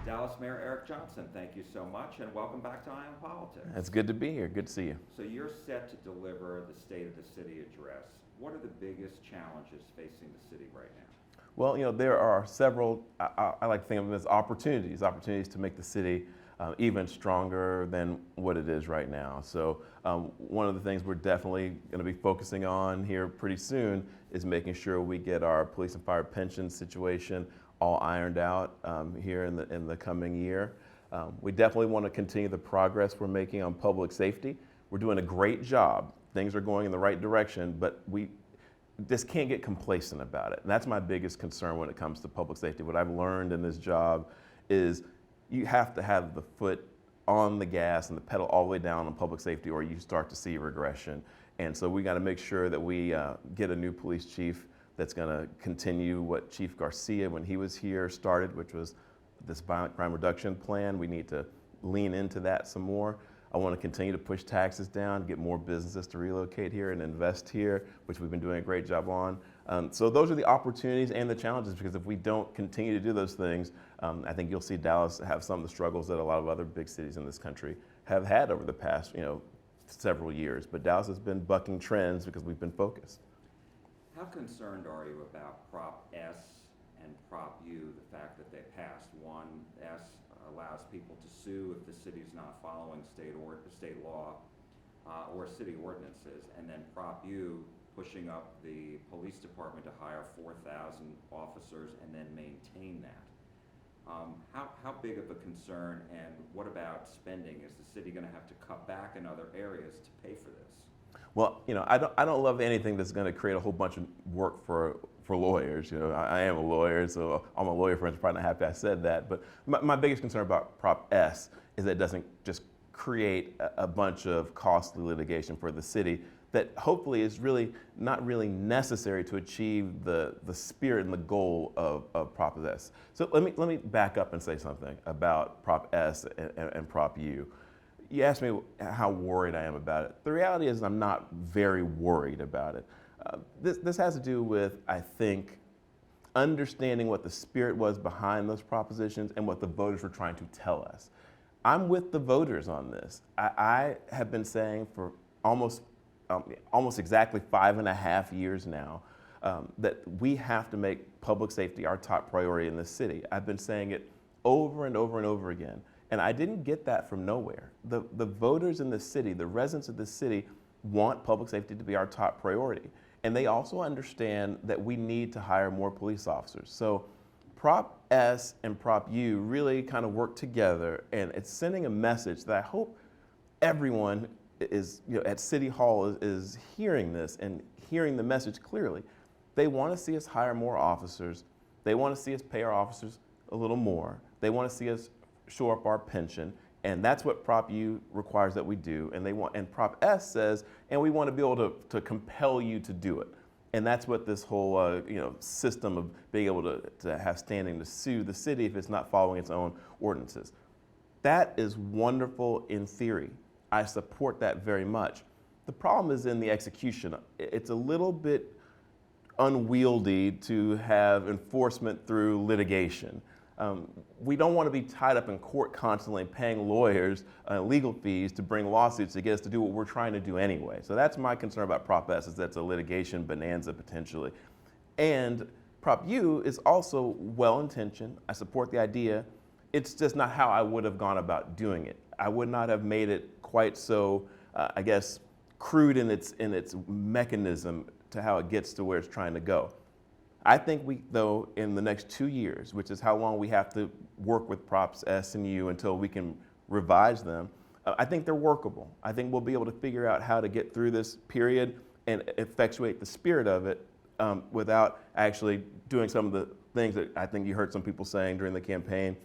Dallas Mayor Eric Johnson, thank you so much, and welcome back to Eye on Politics. It's good to be here. Good to see you. So you're set to deliver the State of the City address. What are the biggest challenges facing the city right now? Well, there are several, I like to think of them as opportunities to make the city even stronger than what it is right now. So one of the things we're definitely going to be focusing on here pretty soon is making sure we get our police and fire pension situation all ironed out here in the coming year. We definitely want to continue the progress we're making on public safety. We're doing a great job. Things are going in the right direction, but we just can't get complacent about it. And that's my biggest concern when it comes to public safety. What I've learned in this job is you have to have the foot on the gas and the pedal all the way down on public safety, or you start to see regression. And so we got to make sure that we get a new police chief that's going to continue what Chief Garcia, when he was here, started, which was this violent crime reduction plan. We need to lean into that some more. I want to continue to push taxes down, get more businesses to relocate here and invest here, which we've been doing a great job on. So those are the opportunities and the challenges, because if we don't continue to do those things, I think you'll see Dallas have some of the struggles that a lot of other big cities in this country have had over the past, several years. But Dallas has been bucking trends because we've been focused. How concerned are you about Prop S and Prop U, the fact that they passed? One, S allows people to sue if the city's not following state law or city ordinances, and then Prop U pushing up the police department to hire 4,000 officers and then maintain that. How big of a concern, and what about spending? Is the city going to have to cut back in other areas to pay for this? Well, I don't love anything that's going to create a whole bunch of work for lawyers. I am a lawyer, so all my lawyer friends are probably not happy I said that. But my biggest concern about Prop S is that it doesn't just create a bunch of costly litigation for the city that hopefully is really not really necessary to achieve the spirit and the goal of Prop S. So let me back up and say something about Prop S and Prop U. You asked me how worried I am about it. The reality is I'm not very worried about it. This has to do with, I think, understanding what the spirit was behind those propositions and what the voters were trying to tell us. I'm with the voters on this. I have been saying for almost exactly 5.5 years now that we have to make public safety our top priority in this city. I've been saying it over and over and over again. And I didn't get that from nowhere. The voters in the city, the residents of the city, want public safety to be our top priority. And they also understand that we need to hire more police officers. So Prop S and Prop U really kind of work together, and it's sending a message that I hope everyone is, at City Hall is hearing this and hearing the message clearly. They want to see us hire more officers. They want to see us pay our officers a little more. They want to see us shore up our pension, and that's what Prop U requires that we do. And Prop S says, and we want to be able to compel you to do it. And that's what this whole system of being able to have standing to sue the city if it's not following its own ordinances. That is wonderful in theory. I support that very much. The problem is in the execution. It's a little bit unwieldy to have enforcement through litigation. We don't want to be tied up in court constantly paying lawyers legal fees to bring lawsuits to get us to do what we're trying to do anyway. So that's my concern about Prop S, is that's a litigation bonanza potentially. And Prop U is also well-intentioned. I support the idea. It's just not how I would have gone about doing it. I would not have made it quite so, crude in its mechanism to how it gets to where it's trying to go. I think though, in the next 2 years, which is how long we have to work with Props S and U until we can revise them, I think they're workable. I think we'll be able to figure out how to get through this period and effectuate the spirit of it without actually doing some of the things that I think you heard some people saying during the campaign.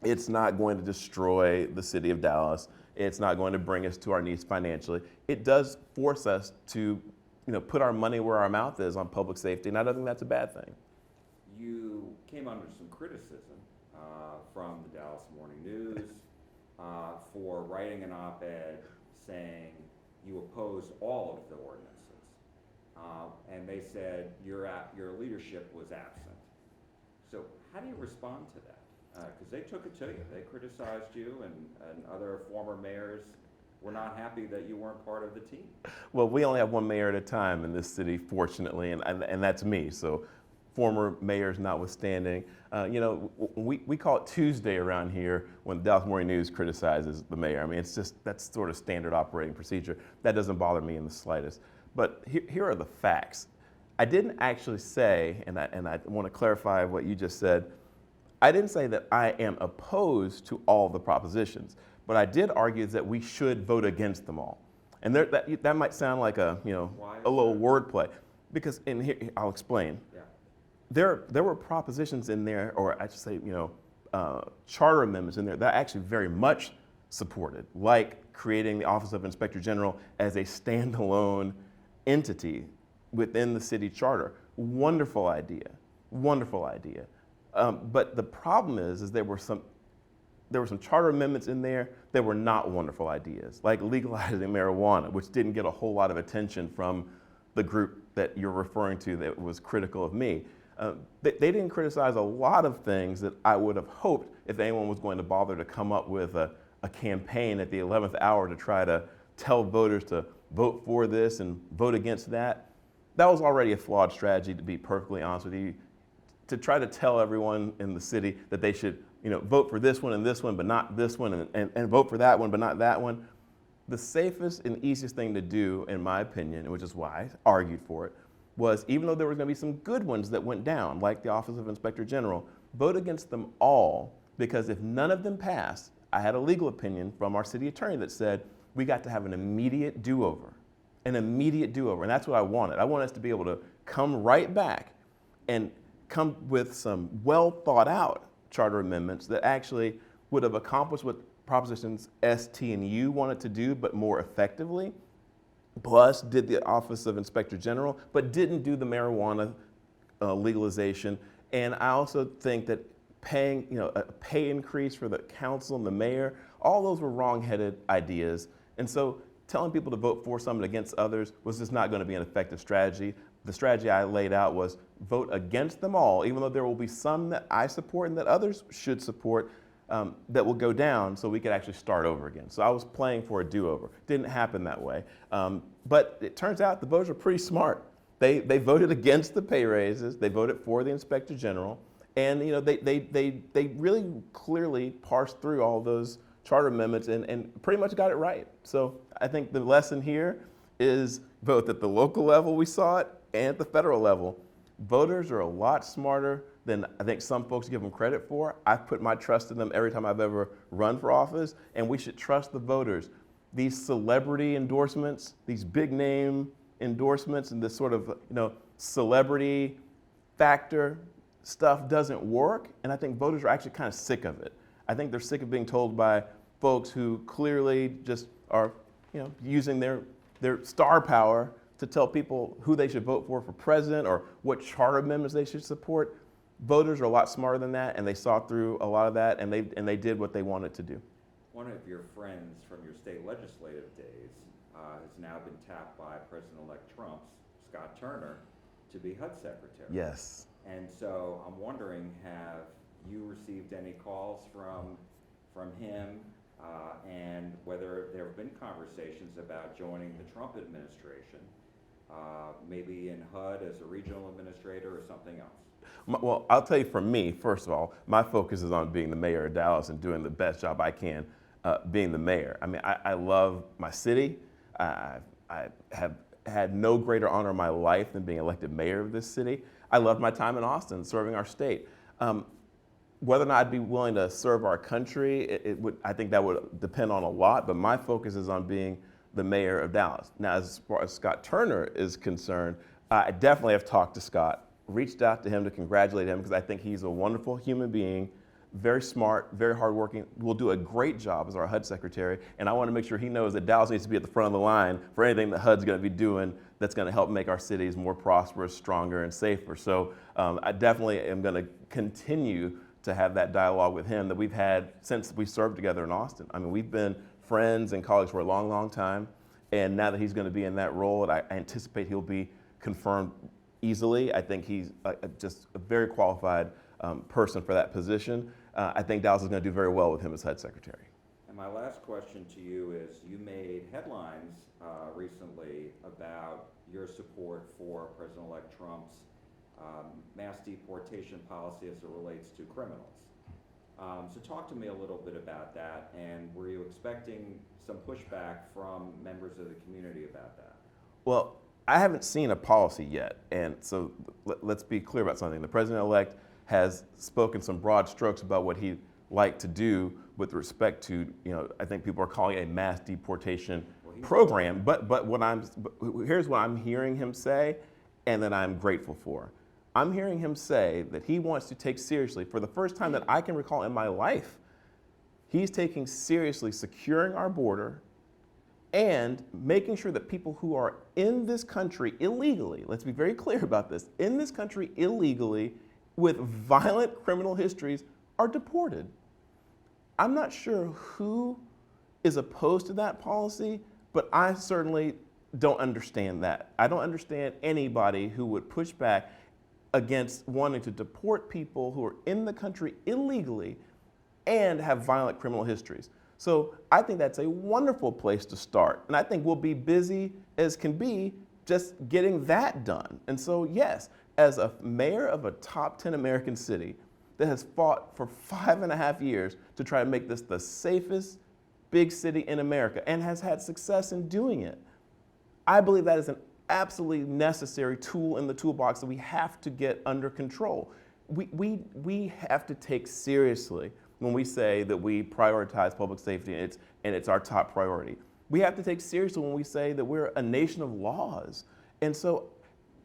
It's not going to destroy the city of Dallas. It's not going to bring us to our knees financially. It does force us to put our money where our mouth is on public safety, and I don't think that's a bad thing. You came under some criticism from the Dallas Morning News for writing an op-ed saying you opposed all of the ordinances, and they said your leadership was absent. So how do you respond to that? Because they took it to you. They criticized you, and other former mayors were not happy that you weren't part of the team. Well, we only have one mayor at a time in this city, fortunately, and that's me. So, former mayors notwithstanding, we call it Tuesday around here when the Dallas Morning News criticizes the mayor. I mean, that's sort of standard operating procedure. That doesn't bother me in the slightest. But here are the facts. I didn't actually say, and I want to clarify what you just said, I didn't say that I am opposed to all the propositions, but I did argue that we should vote against them all. And that might sound like a little wordplay, because in here I'll explain. Yeah. There were propositions in there, or I should say, charter amendments in there that I actually very much supported, like creating the Office of Inspector General as a standalone entity within the city charter. Wonderful idea, wonderful idea. But the problem is there were some charter amendments in there that were not wonderful ideas, like legalizing marijuana, which didn't get a whole lot of attention from the group that you're referring to that was critical of me. They didn't criticize a lot of things that I would have hoped if anyone was going to bother to come up with a campaign at the 11th hour to try to tell voters to vote for this and vote against that. That was already a flawed strategy, to be perfectly honest with you, to try to tell everyone in the city that they should vote for this one and this one, but not this one, and vote for that one, but not that one. The safest and easiest thing to do, in my opinion, which is why I argued for it, was even though there were going to be some good ones that went down, like the Office of Inspector General, vote against them all, because if none of them passed, I had a legal opinion from our city attorney that said we got to have an immediate do-over. An immediate do-over, and that's what I wanted. I wanted us to be able to come right back and come with some well thought out charter amendments that actually would have accomplished what propositions S, T, and U wanted to do, but more effectively, plus did the Office of Inspector General, but didn't do the marijuana legalization. And I also think that paying, a pay increase for the council and the mayor, all those were wrong-headed ideas. And so telling people to vote for some and against others was just not going to be an effective strategy. The strategy I laid out was vote against them all, even though there will be some that I support and that others should support that will go down, so we could actually start over again. So I was playing for a do-over. Didn't happen that way. But it turns out the voters are pretty smart. They voted against the pay raises. They voted for the Inspector General. And they really clearly parsed through all those charter amendments and pretty much got it right. So I think the lesson here is both at the local level we saw it and at the federal level. Voters are a lot smarter than I think some folks give them credit for. I've put my trust in them every time I've ever run for office, and we should trust the voters. These celebrity endorsements, these big name endorsements, and this sort of celebrity factor stuff doesn't work, and I think voters are actually kind of sick of it. I think they're sick of being told by folks who clearly just are using their star power to tell people who they should vote for president or what charter amendments they should support. Voters are a lot smarter than that, and they saw through a lot of that, and they did what they wanted to do. One of your friends from your state legislative days has now been tapped by President-elect Trump's Scott Turner to be HUD Secretary. Yes. And so I'm wondering, have you received any calls from him, and whether there have been conversations about joining the Trump administration, maybe in HUD as a regional administrator or something else? Well, I'll tell you, for me, first of all, my focus is on being the mayor of Dallas and doing the best job I can being the mayor. I mean, I love my city. I have had no greater honor in my life than being elected mayor of this city. I loved my time in Austin, serving our state. Whether or not I'd be willing to serve our country, I think that would depend on a lot, but my focus is on being the mayor of Dallas. Now, as far as Scott Turner is concerned, I definitely have talked to Scott, reached out to him to congratulate him, because I think he's a wonderful human being, very smart, very hardworking, will do a great job as our HUD secretary, and I want to make sure he knows that Dallas needs to be at the front of the line for anything that HUD's going to be doing that's going to help make our cities more prosperous, stronger, and safer. So I definitely am going to continue to have that dialogue with him that we've had since we served together in Austin. I mean, we've been friends and colleagues for a long, long time, and now that he's going to be in that role, I anticipate he'll be confirmed easily. I think he's just a very qualified person for that position. I think Dallas is going to do very well with him as head secretary. And my last question to you is, you made headlines recently about your support for President-elect Trump's mass deportation policy as it relates to criminals. So talk to me a little bit about that, and were you expecting some pushback from members of the community about that? Well, I haven't seen a policy yet, and so let's be clear about something. The president-elect has spoken some broad strokes about what he'd like to do with respect to, I think people are calling it a mass deportation program, but here's what I'm hearing him say, and that I'm grateful for. I'm hearing him say that he wants to take seriously, for the first time that I can recall in my life, he's taking seriously securing our border and making sure that people who are in this country illegally, let's be very clear about this, in this country illegally with violent criminal histories are deported. I'm not sure who is opposed to that policy, but I certainly don't understand that. I don't understand anybody who would push back against wanting to deport people who are in the country illegally and have violent criminal histories. So I think that's a wonderful place to start. And I think we'll be busy as can be just getting that done. And so yes, as a mayor of a top 10 American city that has fought for 5.5 years to try to make this the safest big city in America and has had success in doing it, I believe that is an absolutely necessary tool in the toolbox that we have to get under control. We have to take seriously when we say that we prioritize public safety and it's our top priority. We have to take seriously when we say that we're a nation of laws. And so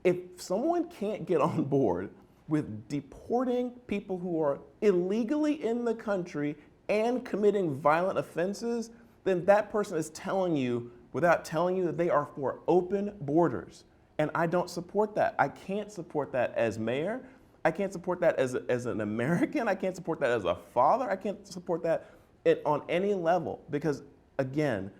if someone can't get on board with deporting people who are illegally in the country and committing violent offenses, then that person is telling you, without telling you, that they are for open borders. And I don't support that. I can't support that as mayor. I can't support that as an American. I can't support that as a father. I can't support that on any level because, again,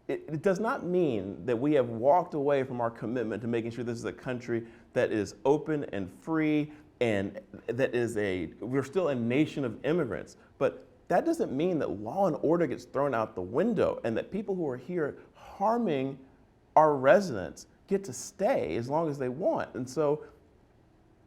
it does not mean that we have walked away from our commitment to making sure this is a country that is open and free and that we're still a nation of immigrants. But that doesn't mean that law and order gets thrown out the window and that people who are here harming our residents get to stay as long as they want. And so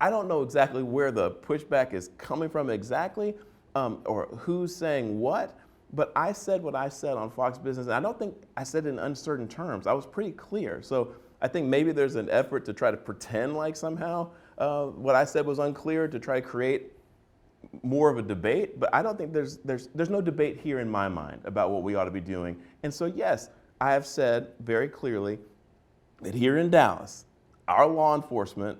I don't know exactly where the pushback is coming from exactly, or who's saying what, but I said what I said on Fox Business, and I don't think I said it in uncertain terms. I was pretty clear. So I think maybe there's an effort to try to pretend like somehow what I said was unclear to try to create more of a debate, but I don't think there's no debate here in my mind about what we ought to be doing. And so yes, I have said very clearly that here in Dallas, our law enforcement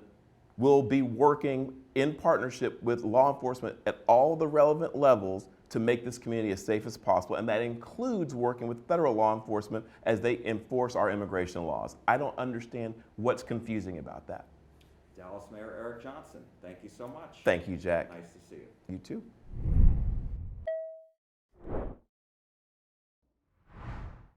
will be working in partnership with law enforcement at all the relevant levels to make this community as safe as possible, and that includes working with federal law enforcement as they enforce our immigration laws. I don't understand what's confusing about that. Dallas Mayor Eric Johnson, thank you so much. Thank you, Jack. Nice to see you. You too.